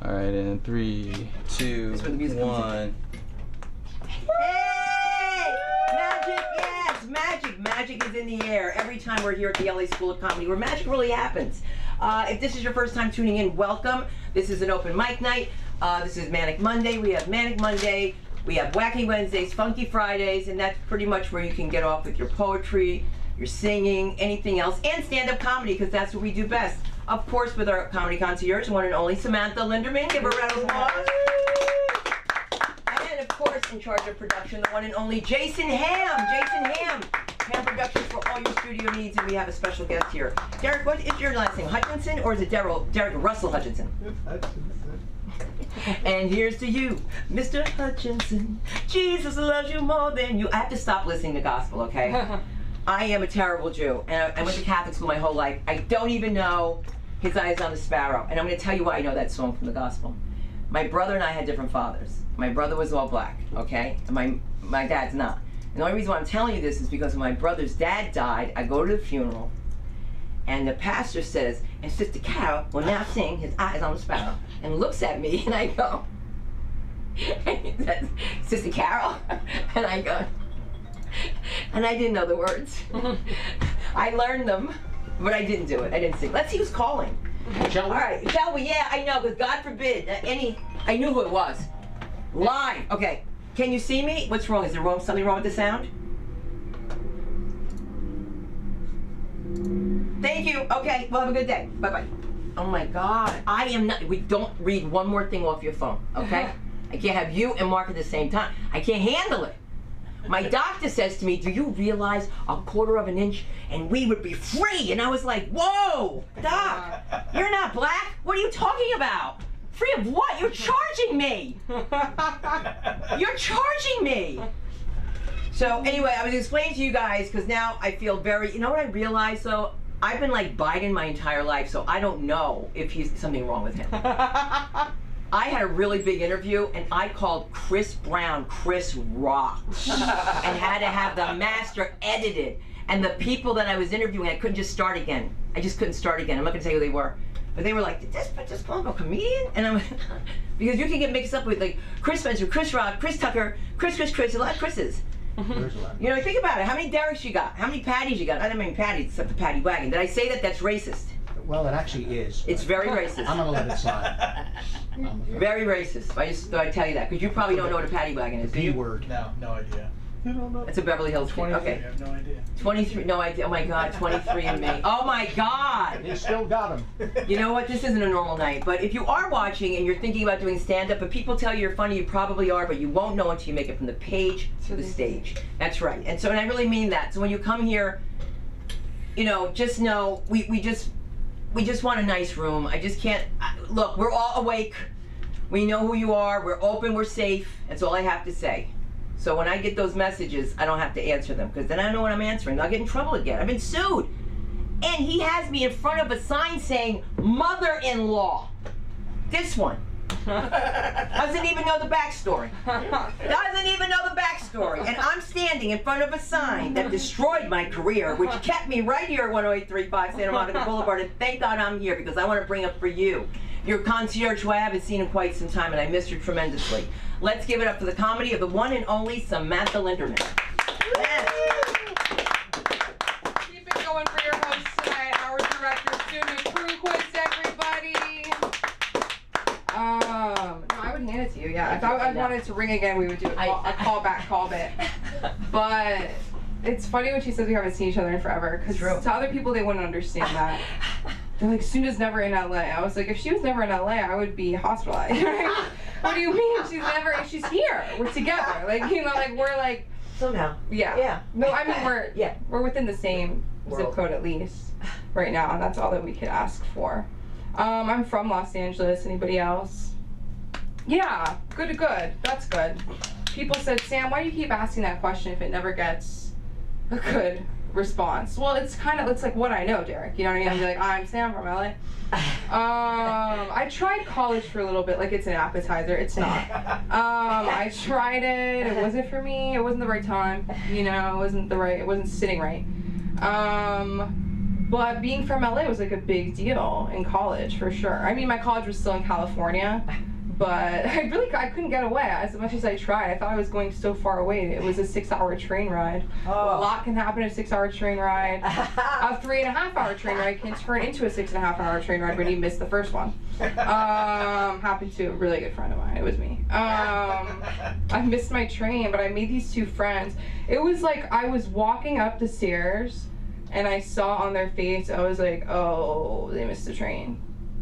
All right, and 3, 2, 1. Hey! Magic, yes! Magic. Magic is in the air every time we're here at the LA School of Comedy, where magic really happens. If this is your first time tuning in, welcome. This is an open mic night. This is Manic Monday. We have Manic Monday. We have Wacky Wednesdays, Funky Fridays, and that's pretty much where you can get off with your poetry, your singing, anything else, and stand-up comedy, because that's what we do best. Of course, with our comedy concierge, one and only Samantha Linderman. Give her a round of applause. And of course, in charge of production, the one and only Jason Ham. Jason Ham. Ham Productions for all your studio needs, and we have a special guest here. Derek, what is your last name? Hutchinson, or is it Derek Russell Hutchinson? Hutchinson. And here's to you, Mr. Hutchinson. Jesus loves you more than you. I have to stop listening to gospel, okay? I am a terrible Jew, and I went to Catholic school my whole life. I don't even know His Eye is on the Sparrow, and I'm going to tell you why I know that song from the gospel. My brother and I had different fathers. My brother was all black, okay? And my dad's not. And the only reason why I'm telling you this is because when my brother's dad died, I go to the funeral, and the pastor says, and Sister Carol will now sing His Eye is on the Sparrow, and looks at me, and I go, and he says, Sister Carol? And I go, and I didn't know the words. I learned them, but I didn't do it. I didn't sing. Let's see who's calling. Shall we? All right, shall we? Yeah, I know, because God forbid I knew who it was. Live. Okay, can you see me? What's wrong? Is there something wrong with the sound? Thank you. Okay, well, have a good day. Bye-bye. Oh my God, I am not, we don't read one more thing off your phone, okay? I can't have you and Mark at the same time. I can't handle it. My doctor says to me, do you realize a quarter of an inch and we would be free? And I was like, whoa, doc, you're not black? What are you talking about? Free of what? You're charging me. You're charging me. So anyway, I was explaining to you guys, because now I feel very, you know what I realized though? I've been like Biden my entire life, so I don't know if he's something wrong with him. I had a really big interview, and I called Chris Brown Chris Rock, and had to have the master edited. And the people that I was interviewing, I couldn't just start again. I just couldn't start again. I'm not gonna tell you who they were, but they were like, "Did this call him a comedian?" And I'm because you can get mixed up with like Chris Spencer, Chris Rock, Chris Tucker, Chris, a lot of Chris's. You know, think about it. How many Dereks you got? How many Patties you got? I don't mean Patties, except the Patty Wagon. Did I say that? That's racist. Well, it actually is. It's very racist. I'm gonna let it slide. Very racist. I just thought I'd tell you that, because you probably don't know what a Patty Wagon is. B word. No idea. You don't know? It's a Beverly Hills thing. Okay. I have no idea. 23, no idea. Oh my God, 23 and me. Oh my God! You still got him. You know what? This isn't a normal night. But if you are watching and you're thinking about doing stand-up, but people tell you you're funny, you probably are, but you won't know until you make it from the page to the stage. That's right. And so, and I really mean that. So when you come here, you know, just know we just want a nice room. I just can't. Look, we're all awake. We know who you are. We're open. We're safe. That's all I have to say. So when I get those messages, I don't have to answer them, because then I know what I'm answering. I'll get in trouble again. I've been sued. And he has me in front of a sign saying, mother-in-law. This one. Doesn't even know the backstory. Doesn't even know the backstory. And I'm standing in front of a sign that destroyed my career, which kept me right here at 10835 Santa Monica Boulevard. And thank God I'm here, because I want to bring up for you your concierge, who I haven't seen in quite some time, and I missed her tremendously. Let's give it up for the comedy of the one and only Samantha Linderman. Yes. Keep it going for your host tonight, our director, student, crew quiz, everybody. No, I would hand it to you, yeah. If I wanted to ring again, we would do a call bit. But it's funny when she says we haven't seen each other in forever, because to other people, they wouldn't understand that. They're like, Suna's never in LA. I was like, if she was never in LA, I would be hospitalized. Right? What do you mean? She's here. We're together. Like, you know, like we're like somehow. Yeah. Yeah. No, I mean we're within the same zip code at least right now, and that's all that we could ask for. I'm from Los Angeles. Anybody else? Yeah. Good. That's good. People said, Sam, why do you keep asking that question if it never gets a good response? Well, it's like what I know, Derek. You know what I mean? I'm like, I'm Sam from LA. I tried college for a little bit, like it's an appetizer. It's not. I tried it. It wasn't for me. It wasn't the right time. You know, it wasn't sitting right. But being from LA was like a big deal in college for sure. I mean, my college was still in California, but I couldn't get away as much as I tried. I thought I was going so far away. It was a 6-hour train ride. A lot can happen in a 6-hour train ride. A 3.5-hour train ride can turn into a 6.5-hour train ride when you miss the first one. Happened to a really good friend of mine. It was me. I missed my train, but I made these 2 friends. It was like I was walking up the stairs and I saw on their face, I was like, oh, they missed the train.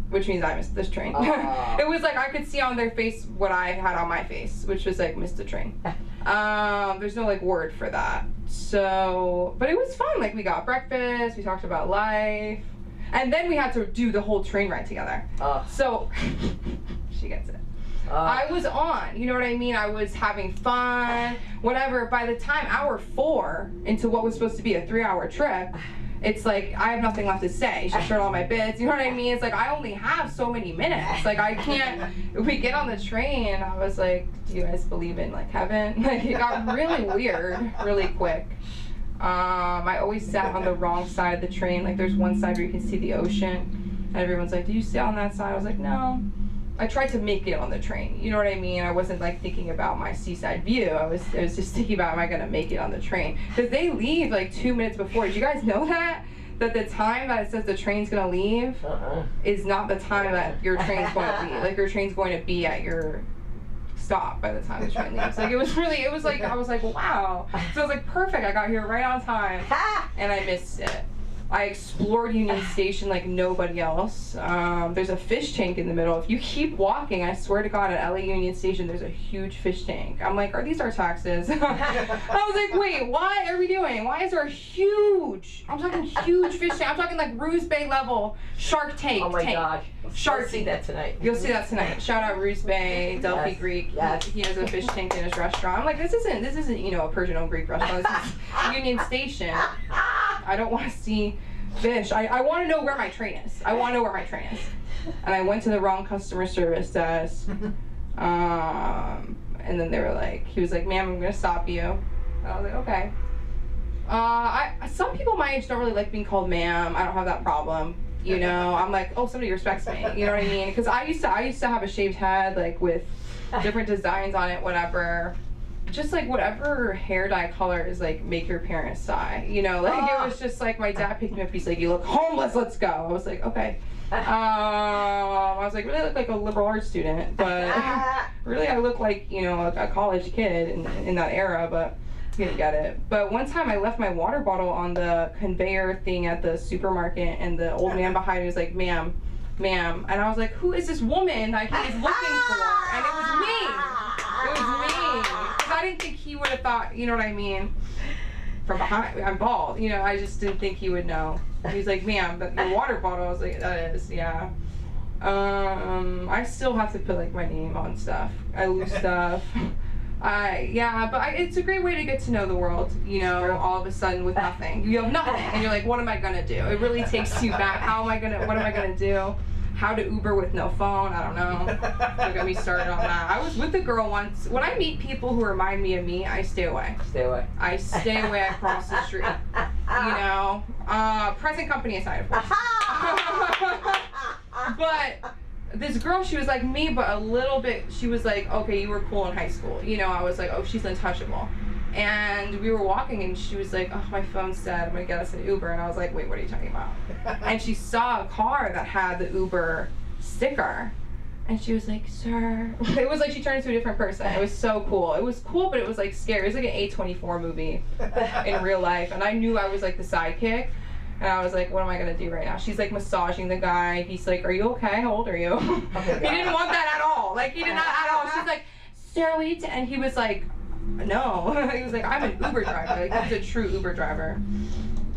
Which means I missed this train. It was like I could see on their face what I had on my face, which was like, missed the train. There's no like word for that. So, but it was fun. Like we got breakfast, we talked about life, and then we had to do the whole train ride together. So, she gets it. I was on, you know what I mean? I was having fun, whatever. By the time hour 4 into what was supposed to be a 3-hour trip, it's like, I have nothing left to say. She showed all my bits, you know what I mean? It's like, I only have so many minutes. Like, I can't, if we get on the train, I was like, do you guys believe in, like, heaven? Like, it got really weird, really quick. I always sat on the wrong side of the train. Like, there's one side where you can see the ocean, and everyone's like, do you sit on that side? I was like, no. I tried to make it on the train, you know what I mean? I wasn't like thinking about my seaside view. I was just thinking about, am I gonna make it on the train? Because they leave like 2 minutes before. Did you guys know that? That the time that it says the train's gonna leave is not the time that your train's going to leave. Like your train's going to be at your stop by the time the train leaves. Like it was like, I was like, wow. So I was like, perfect, I got here right on time. And I missed it. I explored Union Station like nobody else. There's a fish tank in the middle. If you keep walking, I swear to God, at LA Union Station, there's a huge fish tank. I'm like, are these our taxes? I was like, wait, what are we doing? Why is there a huge, I'm talking huge fish tank. I'm talking like Ruse Bay level shark tank. Oh my gosh. Shark. You'll see that tonight. You'll see that tonight. Shout out Ruse Bay, Delphi Yes. Greek. Yes. He has a fish tank in his restaurant. I'm like, this isn't, you know, a Persian or Greek restaurant. This is Union Station. I don't want to see fish. I want to know where my train is. I want to know where my train is. And I went to the wrong customer service desk. And then they were like, he was like, ma'am, I'm going to stop you. And I was like, okay. Some people my age don't really like being called ma'am. I don't have that problem. You know, I'm like, oh, somebody respects me. You know what I mean? Because I used to have a shaved head, like with different designs on it, whatever. Just like whatever hair dye colors like make your parents sigh, you know, like it was just like my dad picked me up, he's like, you look homeless, let's go. I was like, okay. I was like, really look like a liberal arts student, but really I look like, you know, a college kid in that era, but you didn't get it. But one time I left my water bottle on the conveyor thing at the supermarket, and the old man behind me was like, ma'am, and I was like, who is this woman that he is looking for? And it was me. It was me. I didn't think he would have thought, you know what I mean, from behind. I'm bald, you know, I just didn't think he would know. He's like, ma'am, your water bottle. I was like, that is, yeah. I still have to put like my name on stuff. I lose stuff. Yeah, but it's a great way to get to know the world, you know, all of a sudden with nothing. You have nothing, and you're like, what am I gonna do? It really takes you back. What am I gonna do? How to Uber with no phone, I don't know. Don't get me started on that. I was with a girl once. When I meet people who remind me of me, I stay away. Stay away. I stay away across the street. You know? Present company aside, of course. But this girl, she was like me, but a little bit, she was like, okay, you were cool in high school. You know, I was like, oh, she's untouchable. And we were walking, and she was like, oh, my phone's dead, I'm gonna get us an Uber. And I was like, wait, what are you talking about? And she saw a car that had the Uber sticker, and she was like, sir. It was like she turned into a different person. It was so cool. It was cool, but it was like scary. It was like an A24 movie in real life, and I knew I was like the sidekick. And I was like, what am I gonna do right now? She's like massaging the guy. He's like, are you okay? How old are you? He didn't want that at all. Like, he did not at all. She's like, Sarah, what are you doing? And he was like, no. He was like, I'm an Uber driver. Like, he's a true Uber driver.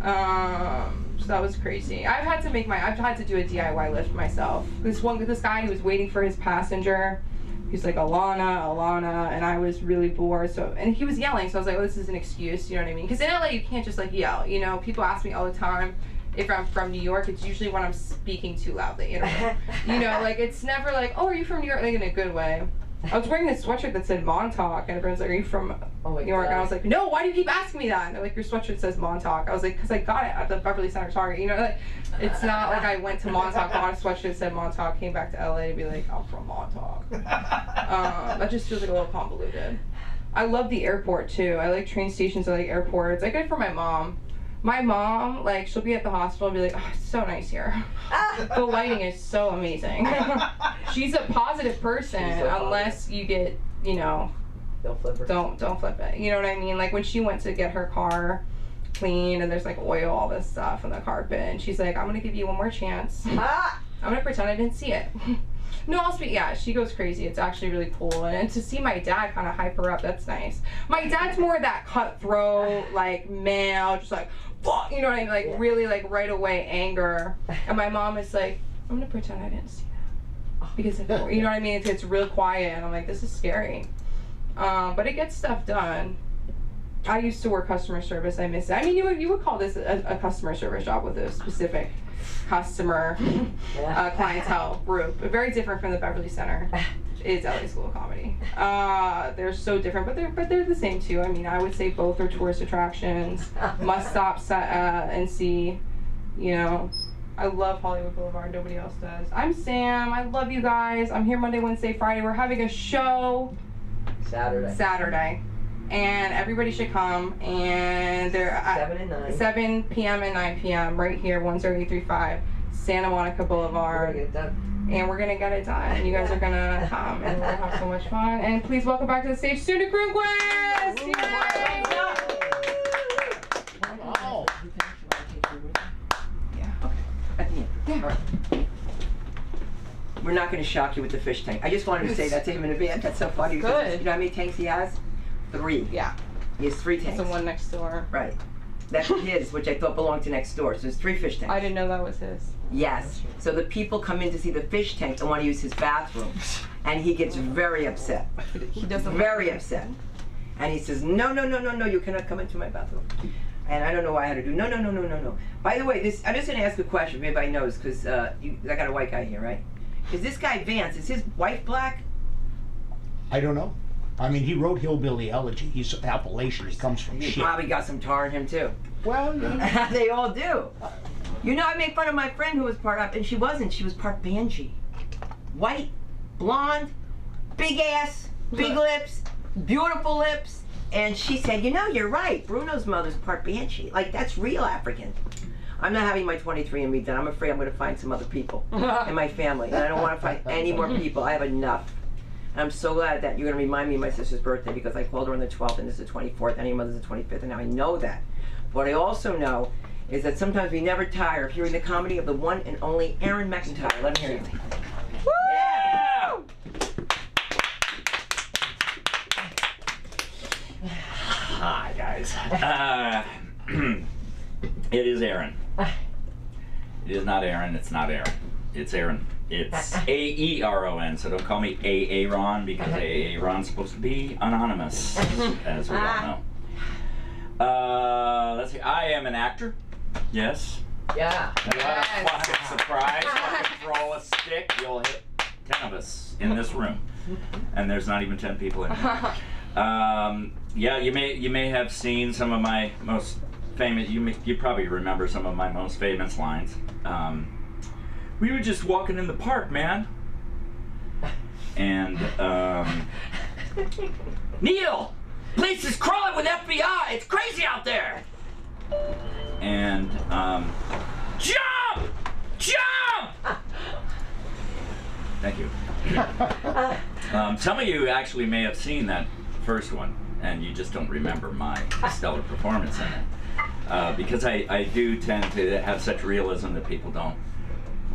So that was crazy. I've had to do a DIY lift myself. This guy, he was waiting for his passenger. He's like, Alana, and I was really bored. And he was yelling, so I was like, oh, this is an excuse, you know what I mean? Because in LA, you can't just like yell, you know? People ask me all the time if I'm from New York. It's usually when I'm speaking too loudly, you know? You know, like, it's never like, oh, are you from New York? Like, in a good way. I was wearing this sweatshirt that said Montauk, and everyone's like, "Are you from New York?" And I was like, "No, why do you keep asking me that?" And they're like, "Your sweatshirt says Montauk." I was like, "Because I got it at the Beverly Center Target." You know, like, it's not like I went to Montauk, bought a sweatshirt that said Montauk, came back to LA to be like, "I'm from Montauk." That just feels like a little convoluted. I love the airport too. I like train stations. I like airports. I get it for my mom. My mom, like, she'll be at the hospital and be like, "Oh, it's so nice here. The lighting is so amazing." She's a positive person, unless you get, you know, Don't flip her. don't flip it. You know what I mean? Like when she went to get her car cleaned and there's like oil, all this stuff on the carpet, and she's like, "I'm gonna give you one more chance. I'm gonna pretend I didn't see it." No, I'll speak. Yeah, she goes crazy. It's actually really cool, and to see my dad kind of hype her up, that's nice. My dad's more that cutthroat, like male, just like, fuck, you know what I mean? Like really, like right away anger. And my mom is like, "I'm gonna pretend I didn't see that," because you know what I mean. It's real quiet, and I'm like, this is scary. But it gets stuff done. I used to work customer service. I miss it. I mean, you would call this a customer service job with a specific customer clientele group. Very different from the Beverly Center. It's LA School of Comedy. They're so different, but they're the same too. I mean, I would say both are tourist attractions. Must stop and see. You know, I love Hollywood Boulevard. Nobody else does. I'm Sam. I love you guys. I'm here Monday, Wednesday, Friday. We're having a show Saturday. And everybody should come, and they're at 7 p.m. and 9 p.m. right here, 10835 Santa Monica Boulevard. And we're gonna get it done. And you guys are gonna come, and we'll have so much fun. And please welcome back to the stage, Student Kronquist! Yay! Oh. Yeah. Okay. At the end. Yeah. All right. We're not going to shock you with the fish tank. I just wanted to say that to him in advance. That's so funny. Good. You know how many tanks he has? 3. Yeah. He has 3 It's tanks. the one next door. Right. That's his, which I thought belonged to next door. So there's 3 fish tanks. I didn't know that was his. Yes. So the people come in to see the fish tank and want to use his bathroom. And he gets very upset. He doesn't. Very upset. And he says, no, you cannot come into my bathroom. And I don't know why I had to do, no. By the way, I'm just going to ask a question, if anybody knows, because I got a white guy here, right? Is this guy Vance, is his wife black? I don't know. I mean, he wrote Hillbilly Elegy. He's Appalachian. He comes from He shit. probably got some tar in him too. Well, yeah. They all do. You know, I made fun of my friend who was part up, and she wasn't. She was part Banshee. White, blonde, big ass, big lips, beautiful lips. And she said, you know, you're right. Bruno's mother's part Banshee. Like, that's real African. I'm not having my 23andMe done. I'm afraid I'm going to find some other people in my family. And I don't want to find any more people. I have enough. And I'm so glad that you're going to remind me of my sister's birthday, because I called her on the 12th and this is the 24th and your mother's the 25th, and now I know that. What I also know is that sometimes we never tire of hearing the comedy of the one and only Aaron McIntyre. Let me hear you. Woo! Yeah! Hi, guys. It is Aaron. It is not Aaron. It's not Aaron. It's Aaron. It's A-E-R-O-N, so don't call me Aaron, because Aaron's supposed to be anonymous, as we all know. Let's see. I am an actor. Yes. Yeah. Yes. Fucking surprise. Fucking throw a stick. You'll hit 10 of us in this room, and there's not even 10 people in here. Yeah, you may have seen some of my most famous. You probably remember some of my most famous lines. We were just walking in the park, man. And Neil, place is crawling with FBI. It's crazy out there. And jump! Thank you. Some of you actually may have seen that first one, and you just don't remember my stellar performance in it. Because I do tend to have such realism that people don't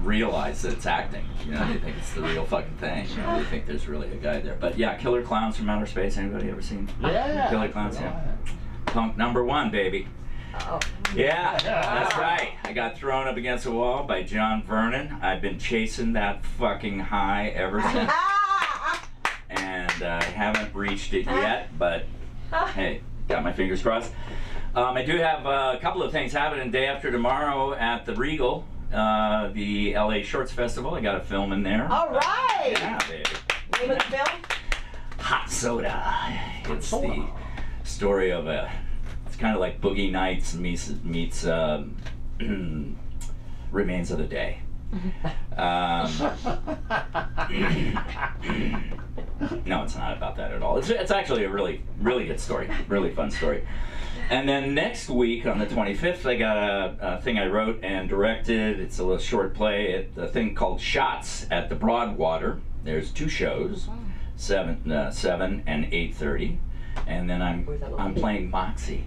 realize that it's acting. You know, they think it's the real fucking thing. You know, they think there's really a guy there. But yeah, Killer Clowns from Outer Space. Anybody ever seen Killer Clowns? Yeah. Punk #1, baby. Oh. Yeah, that's right. I got thrown up against a wall by John Vernon. I've been chasing that fucking high ever since. And I haven't reached it yet, but hey, got my fingers crossed. I do have a couple of things happening day after tomorrow at the Regal, the LA Shorts Festival. I got a film in there. All right. Yeah, baby. Name of the film? Soda. It's the story of it's kind of like Boogie Nights meets Remains of the Day. No, it's not about that at all. It's actually a really good story, really fun story. And then next week on the 25th, I got a thing I wrote and directed. It's a little short play, a thing called Shots at the Broadwater. There's 2 shows, 7 and 8:30, and then I'm playing Moxie.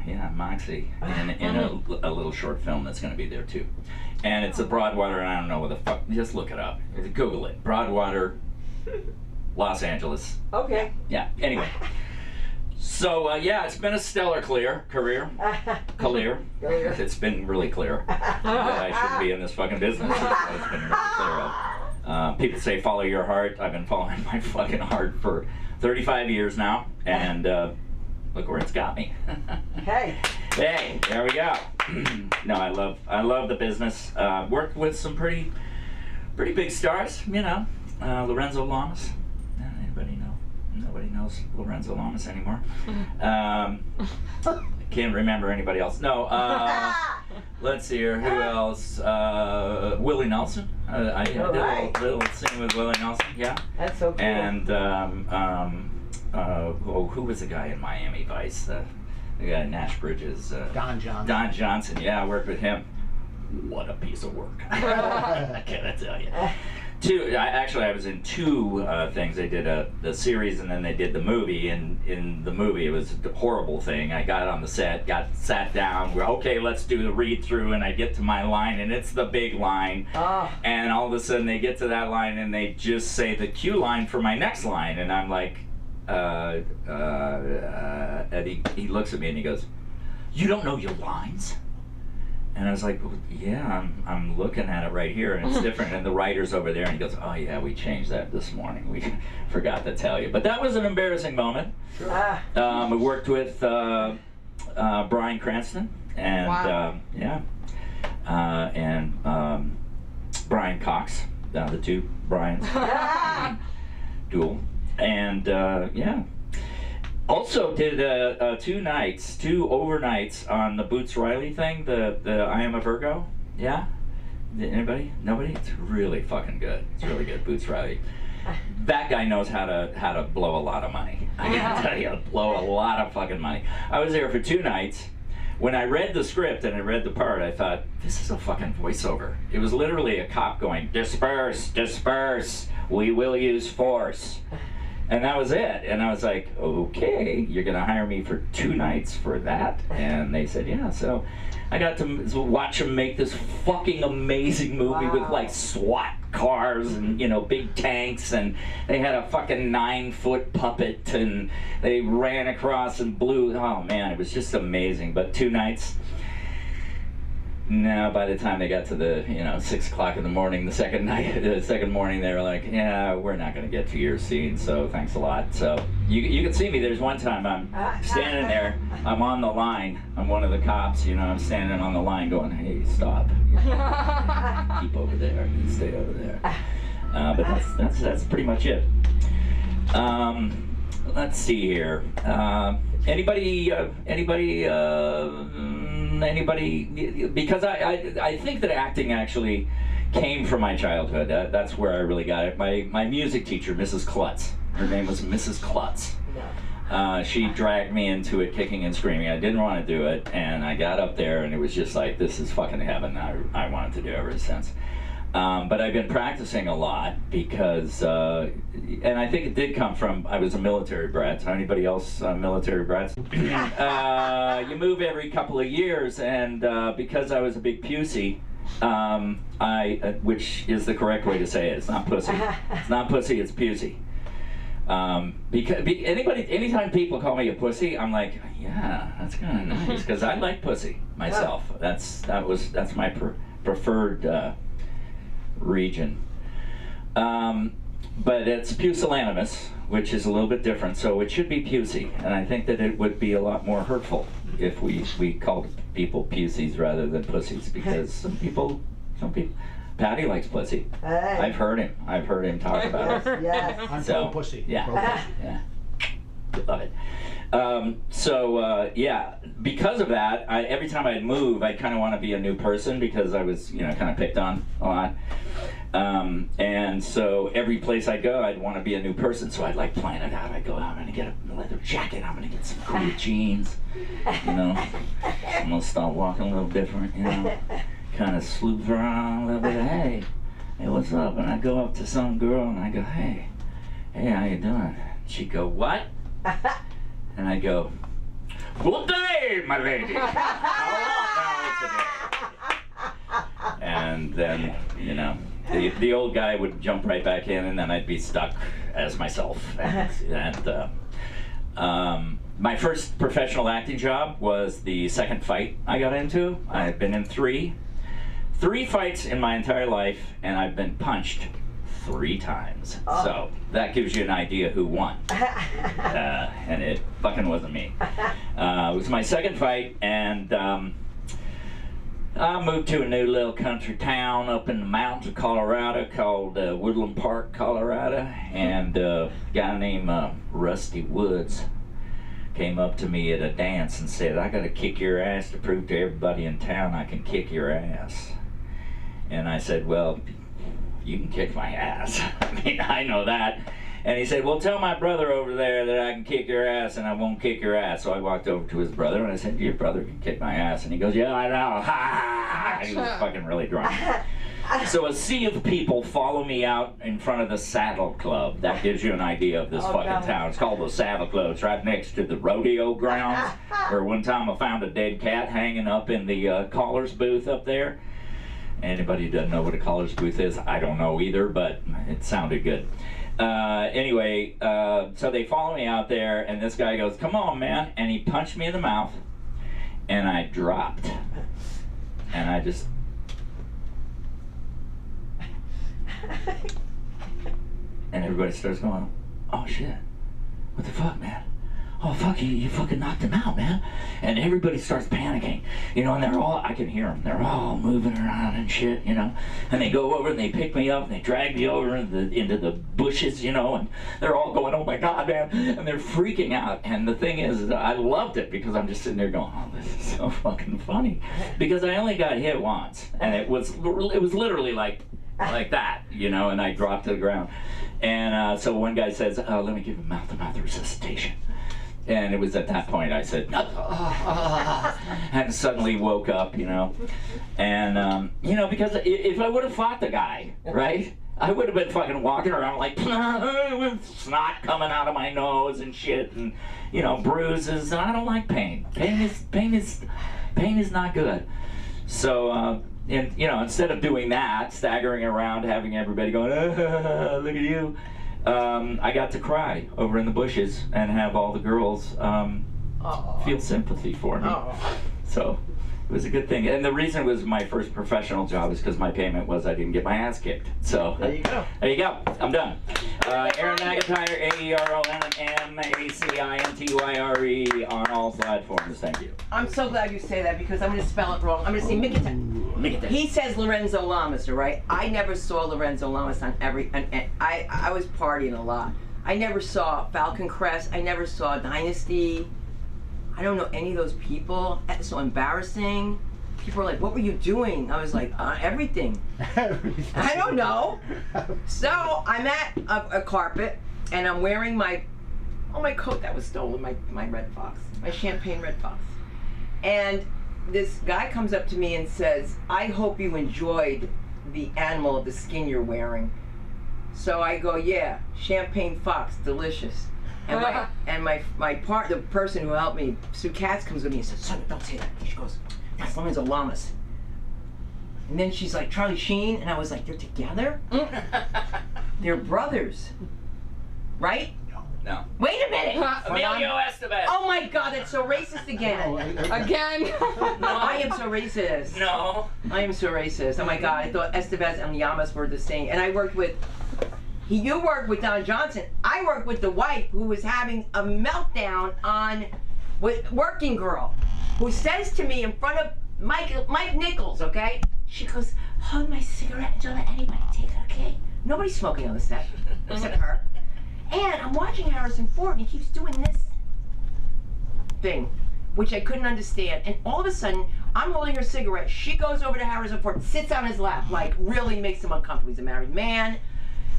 Yeah, Moxie in a little short film that's going to be there too. And it's a Broadwater, and I don't know what the fuck. Just look it up. Google it. Broadwater, Los Angeles. Okay. Yeah. Anyway. So yeah, it's been a stellar career. It's been really clear that I shouldn't be in this fucking business. It's been really clear of. People say follow your heart. I've been following my fucking heart for 35 years now, and look where it's got me. Hey, there we go. No, I love the business. Worked with some pretty big stars, you know. Lorenzo Lamas. Anybody know? Nobody knows Lorenzo Lamas anymore. Can't remember anybody else. No. Let's see here. Who else? Willie Nelson. I did a little scene with Willie Nelson. Yeah. That's so cool. And who was the guy in Miami Vice? The guy in Nash Bridges. Don Johnson. Don Johnson. Yeah, I worked with him. What a piece of work. I gotta tell you. I was in 2 things. They did the series and then they did the movie. And in the movie, it was a horrible thing. I got on the set, sat down. We're okay. Let's do the read through. And I get to my line, and it's the big line. Oh. And all of a sudden, they get to that line, and they just say the cue line for my next line, and I'm like, and he looks at me and he goes, "You don't know your lines?" And I was like, well, yeah, I'm looking at it right here, and it's different. And the writer's over there, and he goes, "Oh yeah, we changed that this morning. We forgot to tell you." But that was an embarrassing moment. Sure. I worked with Bryan Cranston, and and Brian Cox, the 2 Bryans, duel, and yeah. Also did 2 overnights on the Boots Riley thing, the I Am a Virgo. Yeah? Anybody? Nobody? It's really fucking good. It's really good, Boots Riley. That guy knows how to blow a lot of money. I gotta tell you, blow a lot of fucking money. I was there for 2 nights. When I read the script and I read the part, I thought, this is a fucking voiceover. It was literally a cop going, "Disperse, disperse, we will use force." And that was it. And I was like, okay, you're going to hire me for 2 nights for that? And they said, yeah. So I got to watch them make this fucking amazing movie with like SWAT cars and, you know, big tanks. And they had a fucking 9-foot puppet and they ran across and blew. Oh, man, it was just amazing. But 2 nights. Now, by the time they got to the, 6 o'clock in the morning, the second morning, they were like, yeah, we're not going to get to your scene, so thanks a lot. So you can see me. There's one time I'm standing there, I'm on the line, I'm one of the cops, I'm standing on the line going, hey, stop. Keep over there, stay over there. But that's pretty much it. Let's see here. Anybody, because I think that acting actually came from my childhood. That's where I really got it. My music teacher, Mrs. Klutz, her name was Mrs. Klutz. She dragged me into it kicking and screaming. I didn't want to do it, and I got up there and it was just like, this is fucking heaven. I wanted to do it ever since. But I've been practicing a lot because, and I think it did come from, I was a military brat. Anybody else military brats? You move every couple of years, and because I was a big pussy, which is the correct way to say it. It's not pussy. It's not pussy, it's pussy. Because anytime people call me a pussy, I'm like, yeah, that's kind of nice, because I like pussy myself. That's my preferred region. But it's pusillanimous, which is a little bit different, so it should be pusy, and I think that it would be a lot more hurtful if we called people pusies rather than pussies, because some people Patty likes pussy. Hey. I've heard him talk about it. Yes. I'm So, pro pussy. yeah. Pro pussy. Yeah. Love it. Yeah, because of that, every time I'd move, I'd kind of want to be a new person because I was, you know, kind of picked on a lot. And so every place I go, I'd want to be a new person. So I'd like plan it out. I'd go, I'm going to get a leather jacket. I'm going to get some cool jeans. You know, I'm going to start walking a little different, you know, kind of sleuth around a little bit. Hey, what's up? And I go up to some girl and I go, hey, how you doing? She'd go, what? And I go, good day, my lady. And then, you know, the old guy would jump right back in, and then I'd be stuck as myself. And my first professional acting job was the second fight I got into. I've been in three fights in my entire life, and I've been punched 3 times. Oh. So that gives you an idea who won. And it fucking wasn't me. It was my second fight, and I moved to a new little country town up in the mountains of Colorado called Woodland Park, Colorado, and a guy named Rusty Woods came up to me at a dance and said, I gotta kick your ass to prove to everybody in town I can kick your ass. And I said, well, you can kick my ass. I mean, I know that. And he said, well, tell my brother over there that I can kick your ass and I won't kick your ass. So I walked over to his brother and I said, your brother can kick my ass. And he goes, yeah, I know. Ha! He was fucking really drunk. So a sea of people follow me out in front of the Saddle Club. That gives you an idea of this fucking town. It's called the Saddle Club. It's right next to the rodeo grounds, where one time I found a dead cat hanging up in the caller's booth up there. Anybody who doesn't know what a caller's booth is, I don't know either, but it sounded good. Anyway, so they follow me out there, and this guy goes, come on, man, and he punched me in the mouth, and I dropped. And I just... And everybody starts going, oh shit, what the fuck, man? Oh fuck, you fucking knocked him out, man. And everybody starts panicking, you know, and they're all, I can hear them, they're all moving around and shit, you know. And they go over and they pick me up and they drag me over into the bushes, you know, and they're all going, oh my God, man. And they're freaking out. And the thing is, I loved it because I'm just sitting there going, oh, this is so fucking funny. Because I only got hit once, and it was literally like that, you know, and I dropped to the ground. And so one guy says, let me give him mouth-to-mouth resuscitation. And it was at that point I said, no, and suddenly woke up, you know. And, you know, because if I would have fought the guy, right, I would have been fucking walking around like, with snot coming out of my nose and shit, and, you know, bruises, and I don't like pain. Pain is not good. So, and, you know, instead of doing that, staggering around, having everybody going, look at you, I got to cry over in the bushes and have all the girls feel sympathy for me. So it was a good thing. And the reason it was my first professional job is because my payment was I didn't get my ass kicked. So There you go. There you go. I'm done. Aaron McIntyre, AERONMACINTYRE on all slide forms. Thank you. I'm so glad you say that because I'm going to spell it wrong. I'm going to say Mikita. He says Lorenzo Lamas, right? I never saw Lorenzo Lamas on every... And I was partying a lot. I never saw Falcon Crest. I never saw Dynasty. I don't know any of those people. That's so embarrassing. People were like, what were you doing? I was like, everything. I don't know. So I'm at a carpet and I'm wearing my coat that was stolen, my Red Fox, my champagne Red Fox. And this guy comes up to me and says, I hope you enjoyed the animal of the skin you're wearing. So I go, yeah, champagne fox, delicious. And the person who helped me, Sue Katz, comes with me and says, son, don't say that. She goes, that's Lorenzo Lamas. And then she's like, Charlie Sheen, and I was like, they're together? They're brothers, right? No. Wait a minute! Emilio Estevez. Oh my God, that's so racist again. Again? No, I am so racist. No. I am so racist. Oh my God, I thought Estevez and Llamas were the same. And I worked with, you worked with Don Johnson. I worked with the wife who was having a meltdown on Working Girl, who says to me in front of Mike Nichols, okay? She goes, hold my cigarette and don't let anybody take it, okay? Nobody's smoking on the set, except her. And I'm watching Harrison Ford, and he keeps doing this thing, which I couldn't understand. And all of a sudden, I'm holding her cigarette. She goes over to Harrison Ford, sits on his lap, like really makes him uncomfortable. He's a married man.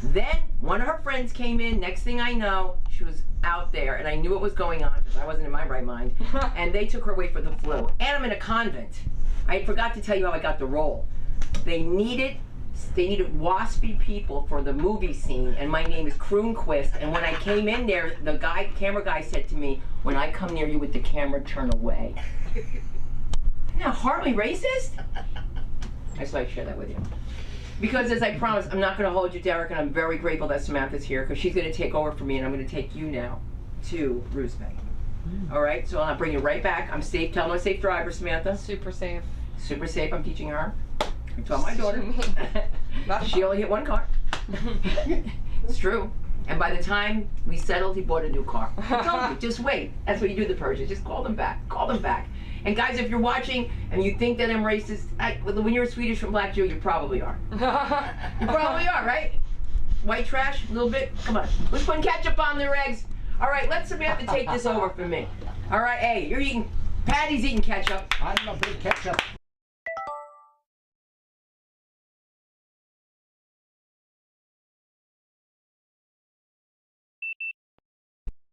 Then one of her friends came in. Next thing I know, she was out there, and I knew what was going on because I wasn't in my right mind. And they took her away for the flu. And I'm in a convent. I forgot to tell you how I got the role. They needed waspy people for the movie scene, and my name is Kroonquist. And when I came in there, the camera guy said to me, "When I come near you with the camera, turn away." Isn't that horribly racist? I just like to share that with you. Because as I promised, I'm not going to hold you, Derek, and I'm very grateful that Samantha's here because she's going to take over for me, and I'm going to take you now to Bruce Bay. All right? So I'll bring you right back. I'm safe. Tell them I'm a safe driver, Samantha. Super safe. Super safe. I'm teaching her. I told my daughter. She only hit one car. It's true. And by the time we settled, he bought a new car. I told you, just wait. That's what you do to the Persians. Just call them back. Call them back. And guys, if you're watching and you think that I'm racist, when you're a Swedish from Black Jew, you probably are. You probably are, right? White trash, a little bit. Come on. Let's put ketchup on their eggs. All right, let Samantha take this over for me. All right, hey, you're eating, Patty's eating ketchup. I'm a big ketchup.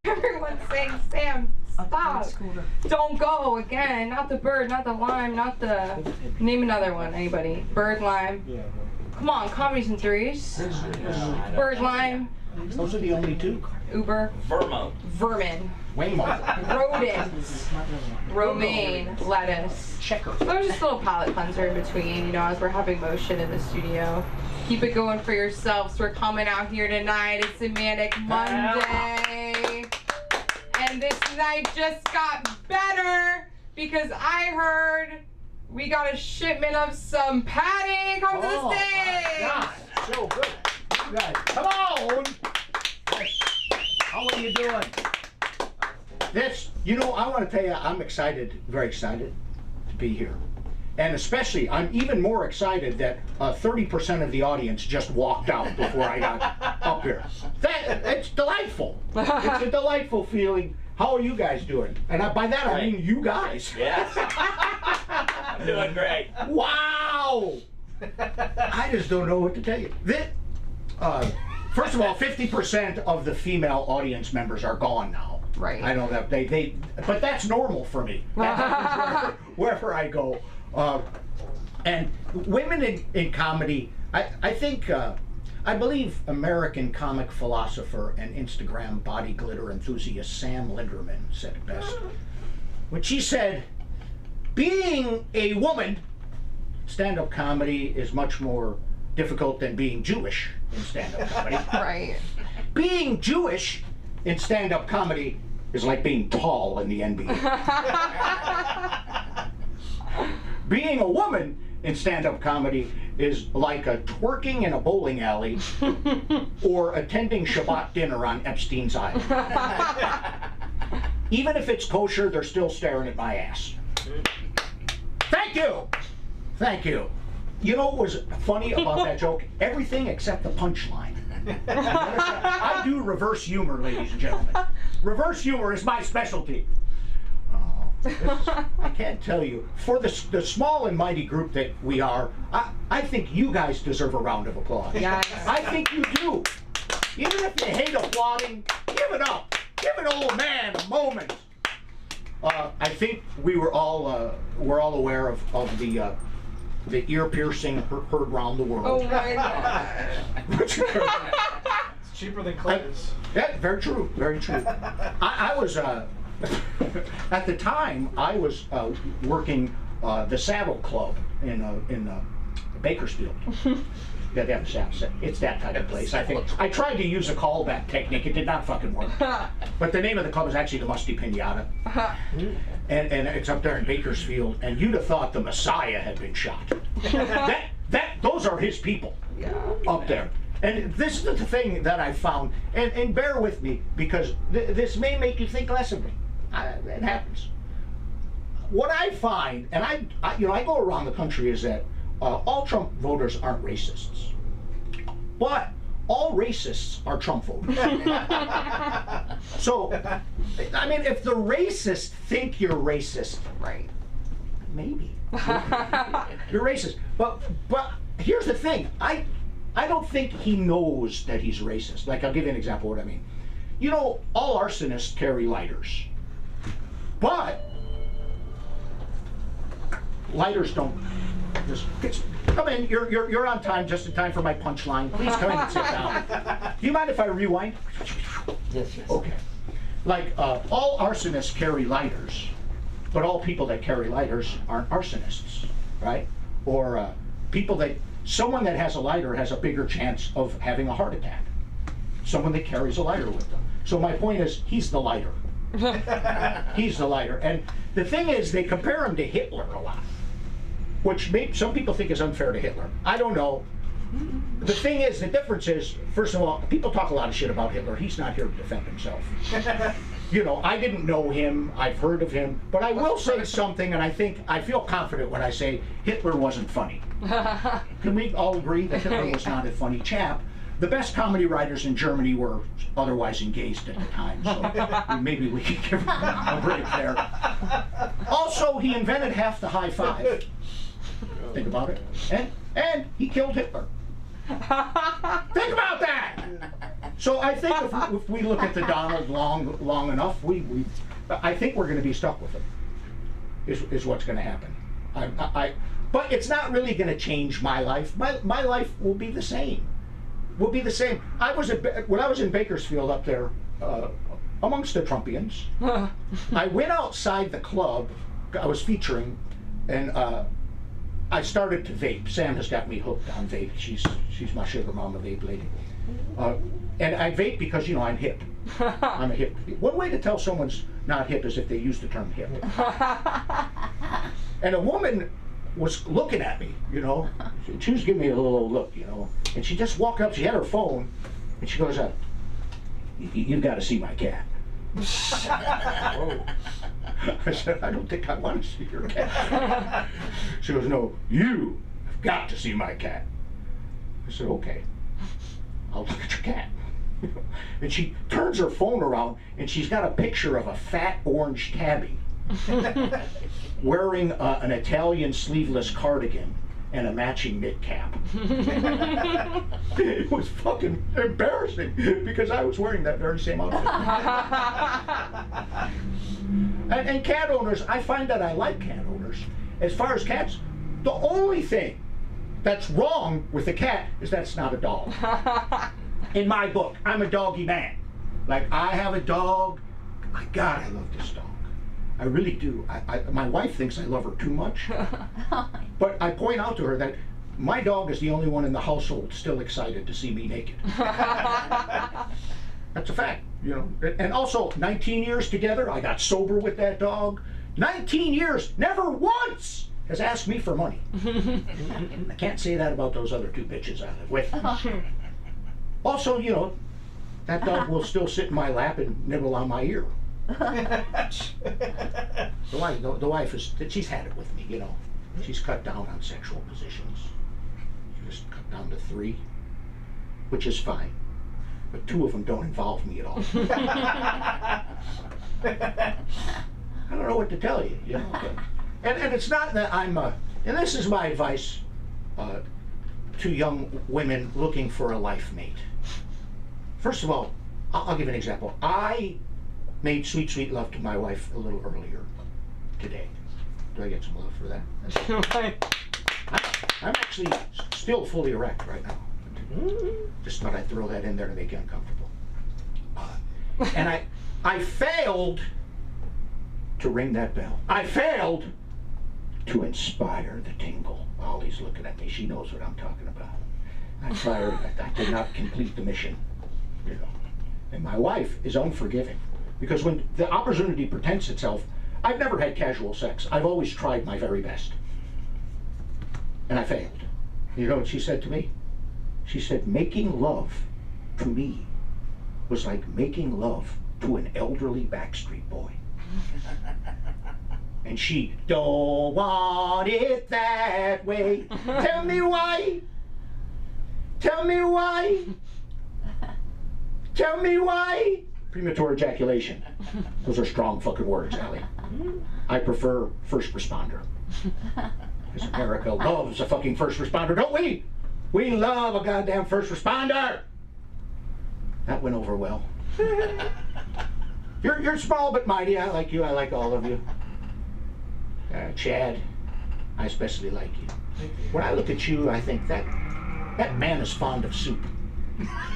Everyone's saying, Sam, stop. Don't go again. Not the bird, not the lime, not the... Name another one, anybody. Bird, lime. Come on, comedies in threes. Bird, lime. Those are the only two. Uber. Vermin. Waymo. Rodents. Romaine. Lettuce. Checker. There's just a little palate cleanser in between, you know, as we're having motion in the studio. Keep it going for yourselves. We're coming out here tonight. It's a Manic Monday. And this night just got better because I heard we got a shipment of some padding. Come to the stage. My God, so good. You guys, come on. How are you doing? This, you know, I want to tell you, I'm excited, very excited to be here. And especially, I'm even more excited that 30% of the audience just walked out before I got up here. It's delightful. It's a delightful feeling. How are you guys doing? And by that, I mean you guys. Yes. I'm doing great. Wow! I just don't know what to tell you. First of all, 50% of the female audience members are gone now. Right. I know that but that's normal for me. That happens wherever I go. And women in comedy, I think, I believe American comic philosopher and Instagram body glitter enthusiast Sam Linderman said it best. When she said, being a woman, stand-up comedy is much more difficult than being Jewish in stand-up comedy. Right. Being Jewish in stand-up comedy is like being tall in the NBA. Being a woman in stand-up comedy is like a twerking in a bowling alley or attending Shabbat dinner on Epstein's Island. Even if it's kosher, they're still staring at my ass. Thank you. Thank you. You know what was funny about that joke? Everything except the punchline. I do reverse humor, ladies and gentlemen. Reverse humor is my specialty. I can't tell you. For the small and mighty group that we are, I think you guys deserve a round of applause. Yes. I think you do. Even if you hate applauding, give it up. Give an old man a moment. I think we're all aware of the ear piercing heard round the world. Oh my God. It's cheaper than clothes. Yeah, very true. Very true. I was at the time I was working the Saddle Club in Bakersfield. Yeah, they have a saddle. It's that type of place. I think I tried to use a callback technique. It did not fucking work. But the name of the club is actually the Musty Pinata, and it's up there in Bakersfield. And you'd have thought the Messiah had been shot. Those are his people up there. And this is the thing that I found, and bear with me because this may make you think less of me. It happens. What I find, and I go around the country, is that all Trump voters aren't racists, but all racists are Trump voters. So, I mean, if the racists think you're racist, Right. maybe you're racist. But here's the thing: I don't think he knows that he's racist. Like, I'll give you an example of what I mean. You know, all arsonists carry lighters, but lighters don't. Just come in. You're on time, just in time for my punchline. Please come in and sit down. Do you mind if I rewind? Yes. Okay. Like, all arsonists carry lighters, but all people that carry lighters aren't arsonists, right? Or someone that has a lighter has a bigger chance of having a heart attack. Someone that carries a lighter with them. So my point is, he's the lighter. He's the lighter. And the thing is, they compare him to Hitler a lot, which some people think is unfair to Hitler. I don't know. The thing is, the difference is, first of all, people talk a lot of shit about Hitler. He's not here to defend himself. You know, I didn't know him, I've heard of him, but I will say something, and I feel confident when I say Hitler wasn't funny. Can we all agree that Hitler was not a funny chap? The best comedy writers in Germany were otherwise engaged at the time, so maybe we can give him a break there. Also, he invented half the high five. Think about it. And he killed Hitler. Think about that! So I think if we look at the Donald long enough, I think we're going to be stuck with him, is what's going to happen. But it's not really going to change my life. My life will be the same. Will be the same. When I was in Bakersfield up there, amongst the Trumpians, I went outside the club I was featuring, and I started to vape. Sam has got me hooked on vape. She's my sugar mama vape lady. And I vape because, you know, I'm hip. I'm a hip. One way to tell someone's not hip is if they use the term hip. And a woman was looking at me, you know. She was giving me a little old look, you know. And she just walked up, she had her phone, and she goes, "You've got to see my cat." I said, "I don't think I want to see your cat." She goes, "No, you've got to see my cat." I said, "Okay, I'll look at your cat." And she turns her phone around, and she's got a picture of a fat orange tabby wearing an Italian sleeveless cardigan and a matching knit cap. It was fucking embarrassing because I was wearing that very same outfit. And cat owners, I find that I like cat owners. As far as cats, the only thing that's wrong with the cat is that it's not a dog. In my book, I'm a doggy man. Like, I have a dog. My God, I love this dog. I really do. My wife thinks I love her too much. But I point out to her that my dog is the only one in the household still excited to see me naked. That's a fact, you know. And also, 19 years together, I got sober with that dog. 19 years, never once has asked me for money. I can't say that about those other two bitches I live with. Also, you know, that dog will still sit in my lap and nibble on my ear. The wife she's had it with me, you know. She's cut down on sexual positions. She just cut down to 3, which is fine. But 2 of them don't involve me at all. I don't know what to tell you, you know. And it's not that I'm and this is my advice to young women looking for a life mate. First of all, I'll give an example. I made sweet, sweet love to my wife a little earlier today. Do I get some love for that? I'm actually still fully erect right now. Just thought I'd throw that in there to make you uncomfortable. And I failed to ring that bell. I failed to inspire the tingle. Ollie's looking at me. She knows what I'm talking about. I did not complete the mission, you know. And my wife is unforgiving. Because when the opportunity presents itself, I've never had casual sex. I've always tried my very best. And I failed. You know what she said to me? She said, making love to me was like making love to an elderly Backstreet Boy. And she don't want it that way. Tell me why. Tell me why. Tell me why. Premature ejaculation. Those are strong fucking words, Allie. I prefer first responder. Because America loves a fucking first responder, don't we? We love a goddamn first responder. That went over well. You're small but mighty. I like you. I like all of you. Chad, I especially like you. When I look at you, I think that man is fond of soup.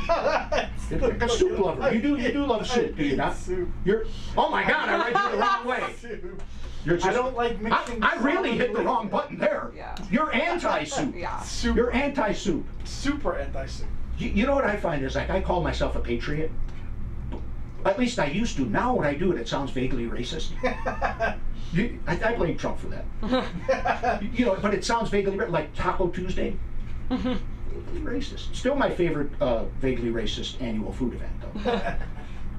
Like a soup lover. You do love soup, do you not? Soup. Oh my God! I read you the wrong way. I don't like mixing. I really hit the wrong button there. Yeah. You're anti-soup. Yeah. You're anti-soup. Super anti-soup. You know what I find is, like, I call myself a patriot. At least I used to. Now when I do it, it sounds vaguely racist. I blame Trump for that. But it sounds vaguely like Taco Tuesday. Vaguely racist. Still my favorite vaguely racist annual food event, though.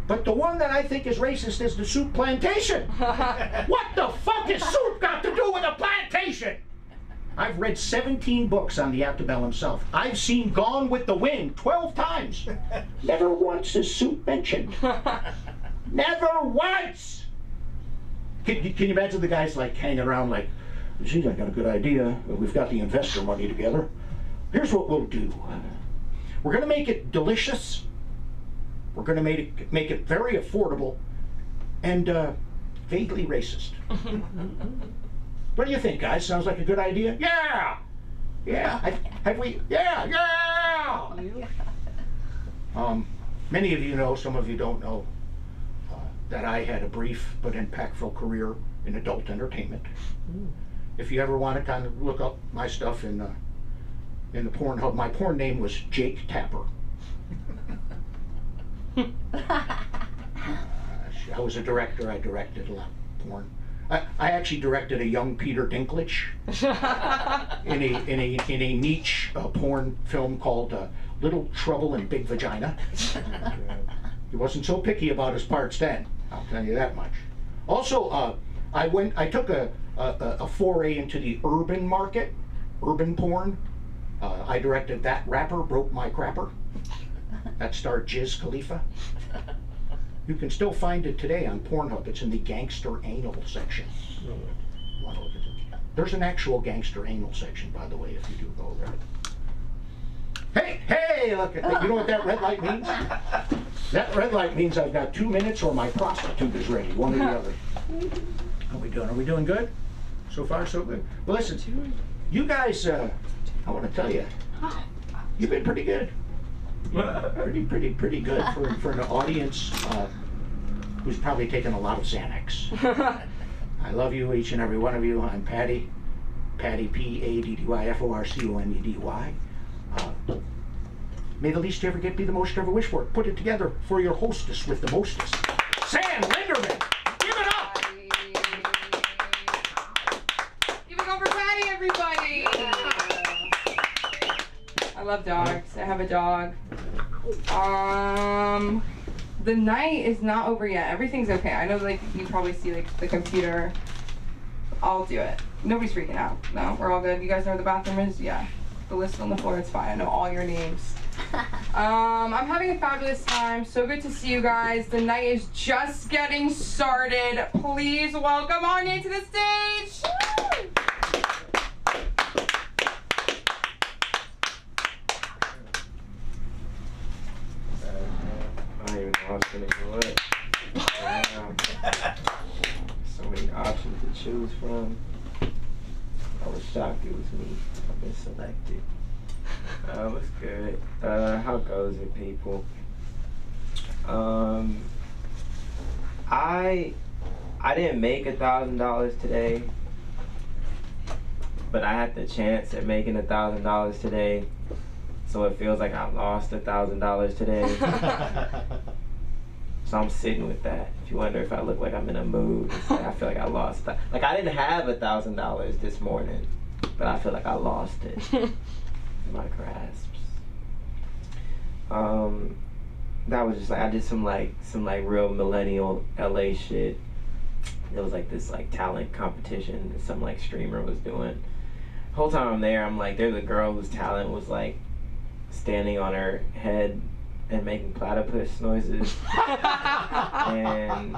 But the one that I think is racist is the soup plantation. What the fuck has soup got to do with a plantation? I've read 17 books on the antebellum South. I've seen Gone with the Wind 12 times. Never once is soup mentioned. Never once! Can you imagine the guys like hanging around like, geez, I got a good idea. We've got the investor money together. Here's what we'll do. We're going to make it delicious. We're going to make it very affordable and vaguely racist. What do you think, guys? Sounds like a good idea? Yeah! Yeah! Have we? Yeah! Yeah! Many of you know, some of you don't know, that I had a brief but impactful career in adult entertainment. If you ever want to kind of look up my stuff in the Pornhub, my porn name was Jake Tapper. I was a director. I directed a lot of porn. I actually directed a young Peter Dinklage in a niche porn film called Little Trouble in Big Vagina. He wasn't so picky about his parts then, I'll tell you that much. Also, I took a foray into the urban market, urban porn. I directed That Rapper Broke My Crapper. That starred Jiz Khalifa. You can still find it today on Pornhub. It's in the gangster anal section. There's an actual gangster anal section, by the way, if you do go there. Hey, look at that. You know what that red light means? That red light means I've got 2 minutes or my prostitute is ready, one or the other. How we doing? Are we doing good? So far, so good. Well, listen, you guys, I want to tell you, you've been pretty good. Pretty good for an audience who's probably taken a lot of Xanax. I love you, each and every one of you. I'm Patty, P-A-D-D-Y-F-O-R-C-O-N-E-D-Y. May the least you ever get be the most you ever wish for. Put it together for your hostess with the mostest, Sam Linderman. Give it up! Give it up for Patty, everybody! I love dogs. I have a dog. The night is not over yet. Everything's okay. I know, like, you probably see, like, the computer. I'll do it. Nobody's freaking out. No, we're all good. You guys know where the bathroom is? Yeah. The list on the floor, it's fine. I know all your names. I'm having a fabulous time. So good to see you guys. The night is just getting started. Please welcome on into the stage. I don't even know how it's gonna go up. So many options to choose from. I was shocked it was me. I've been selected. What's good? How goes it, people? I didn't make $1,000 today, but I had the chance at making $1,000 today. So it feels like I lost $1,000 today. So I'm sitting with that. If you wonder if I look like I'm in a mood, I feel like I lost that. Like I didn't have $1,000 this morning, but I feel like I lost it in my grasps. That was just like I did some like real millennial LA shit. It was like this like talent competition that some like streamer was doing. The whole time I'm there, I'm like, there's a girl whose talent was like standing on her head and making platypus noises. And